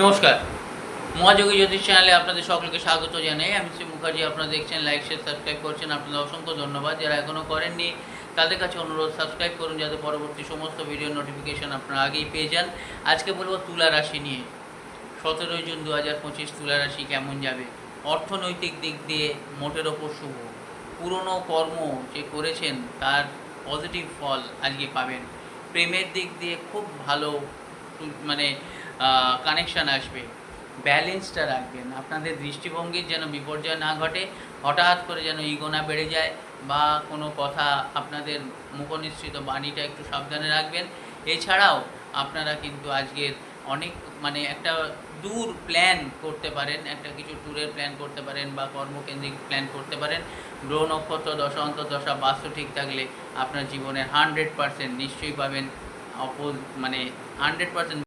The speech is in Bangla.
নমস্কার। মহাযোগী জ্যোতিষ চ্যানেলে আপনাদের সকলকে স্বাগত জানাই। আমি শ্রী মুখার্জি। আপনারা দেখছেন, লাইক, শেয়ার, সাবস্ক্রাইব করছেন। আপনাদের অসংখ্য ধন্যবাদ। যারা এখনও করেননি তাদের কাছে অনুরোধ সাবস্ক্রাইব করুন, যাতে পরবর্তী সমস্ত ভিডিওর নোটিফিকেশন আপনারা আগেই পেয়ে যান। আজকে বলব তুলা রাশি নিয়ে। 17 জুন 2025 তুলা রাশি কেমন যাবে। অর্থনৈতিক দিক দিয়ে মোটের ওপর শুভ। পুরনো কর্ম যে করেছেন তার পজিটিভ ফল আজকে পাবেন। প্রেমের দিক দিয়ে খুব ভালো মানে কানেকশান আসবে। ব্যালেন্সটা রাখবেন। আপনাদের দৃষ্টিভঙ্গির যেন বিপর্যয় না ঘটে, হঠাৎ করে যেন ইগো না বেড়ে যায়, বা কোনো কথা আপনাদের মুখনিসৃত বাণীটা একটু সাবধানে রাখবেন। এছাড়াও আপনারা কিন্তু আজকের অনেক একটা দূর প্ল্যান করতে পারেন, একটা কিছু ট্যুরের প্ল্যান করতে পারেন, বা কর্মকেন্দ্রিক প্ল্যান করতে পারেন। গ্রহ নক্ষত্র দশা অন্তর্দশা বাস্তু ঠিক থাকলে আপনার জীবনে 100% নিশ্চয়ই পাবেন 100%